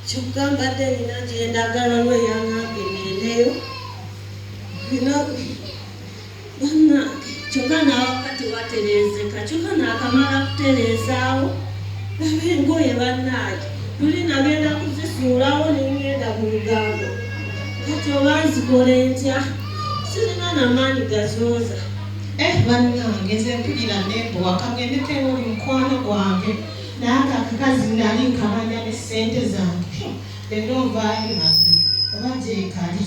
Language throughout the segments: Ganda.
kyokka mbadde nina gyendagala lwe yaŋŋambye ngendeyo bannange kyokka naawakati watereezeka kyokka naakamala kutereezaawo laba engoye bannange luli nagenda kuzisuulawo nengenda mu lugambo kati oba nzikole ntya sirina namaanyi gazooza bannange nze mpulira nembowa kagendetera oli mukwano gwange naye akakazi nali nkabanya ne ssente zange leero nvaayo nazo oba gyekali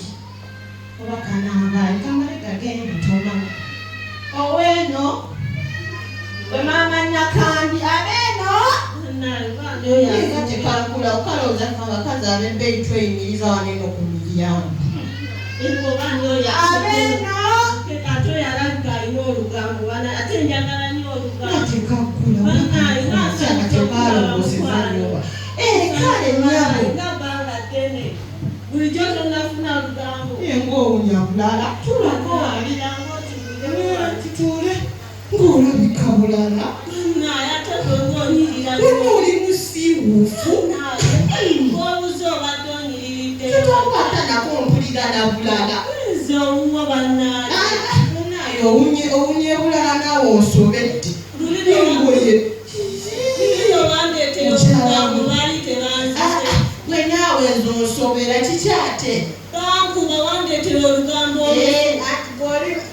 oba kanambaali kamale gagende tomana oweeno bwe maama Nakandi abeeno tekakula okalooza fe abakazi ab'ebbeeyi tweyimiriza waneeno ku milyango abeeno ate yalabika alina olugambo ate njagala nnyo olugambo kale nyabo nga bbanga ddene bulijjo tonafuna lugambo ngaowunyabulala tulako alirango kitule ng'olabika bulala naye ate gwengonyirira oli musiiwuufu obuze obadde onyiriridde tetwabata nako mpulira na bulala nze owuwa bannaaye owunye bulala naawe onsobedde engoye gwe naawe nzonsobera kikyate bankuba wandetera olugambo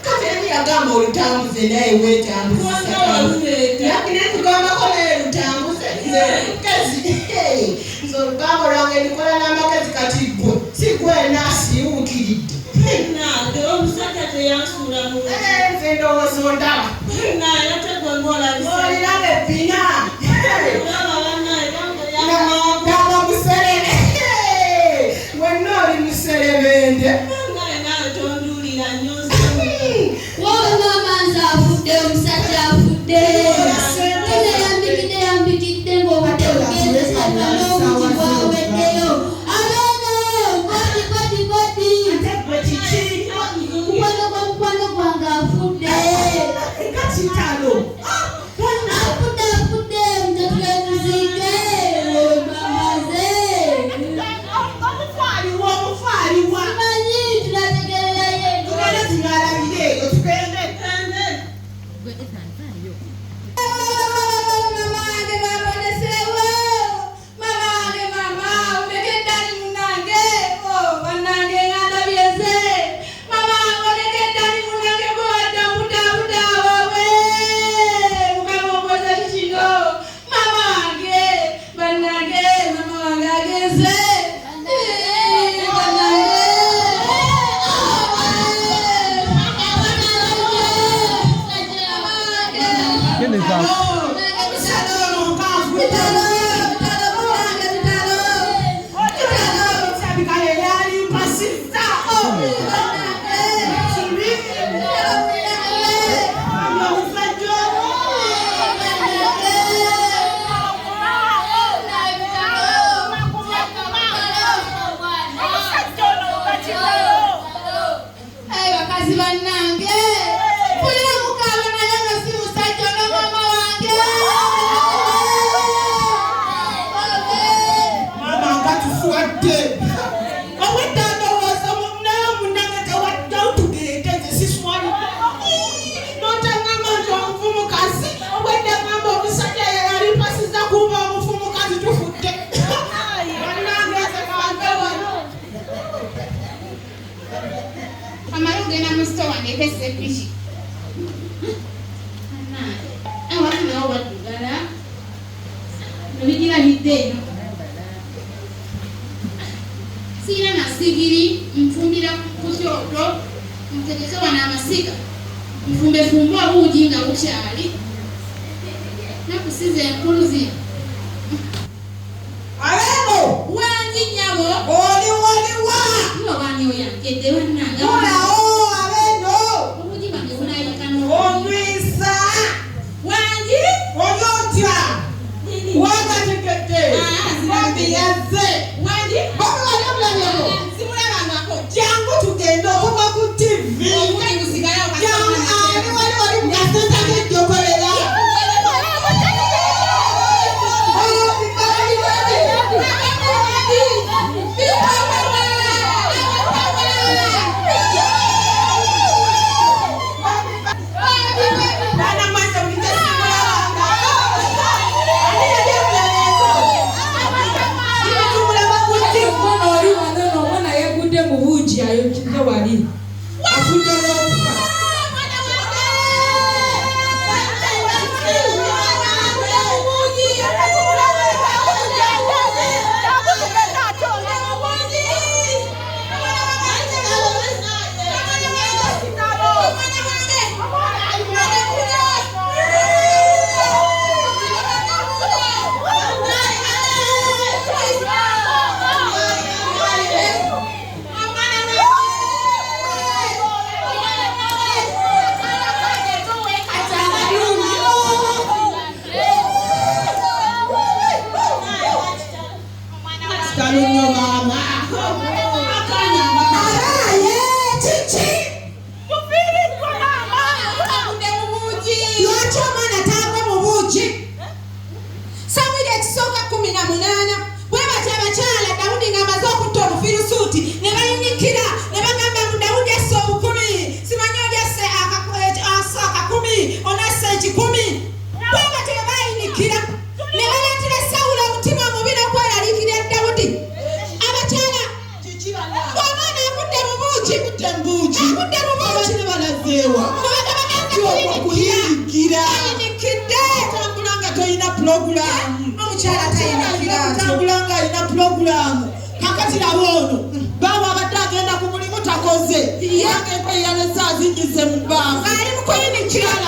kateni yagamba olutambuze naye wetambuzekugambako naye lutambuze kazi nze olugambo lwange likola n'amagezi kati gwe si gwena asiiwukiridde nange omusajja teyansuula mu nze ndowooza ondaba naye ate gwe ng'olabisa ebbina olaba bannaye naba muserebe wenna oli muserebende naye nawe tonduulira nnyo wowe maama nze afudde omusajja afudde yambikidde ng'obadde bugezesa n'obuti bwaweddeyo mukwano gwange afudde afudde mutatulatuziike mamaze simanyi tulategererayo mamange babonesewo mamange mama onekeddani munange bannange ngalabyeze mamange onekeddani munange bwodda mudabudaawawe mukamuokoza kikino mamange bannange mama wange ageze bakazi bannange kulira mukaba naye nga si musajja no mama wange mama nga tufuwadde obwedandowooza naye munange tewaddawo tugeete nze siswalidde notangamba nti omufumukazi obwedagamba omusajja yalipasiza kuba omufumukazi tufudde bannange zekange wano amala ogenda mu sitowa ndeetesa epiki awatu nawo waddugala nobigirabidde eno siina masigiri nfumbira ku kyoto ntegese wano amasiga nfumbefumbe obuugi nga bukyali nakusiza enkulu zino aleeno wangi nnyabo oli waliwa nobani oyankedde bannanga olawo aleeno obuugi bwange bulayikano onywisa wangi oli otya wagategedde babi yazze wangi babalabulabyako simulabangako jangu tugende okuva ku tivi obuli busigalawo jangu ali wali mugasenta gejjokolera Yange pe yale saa zingize mbanga. Ali mkwini kirala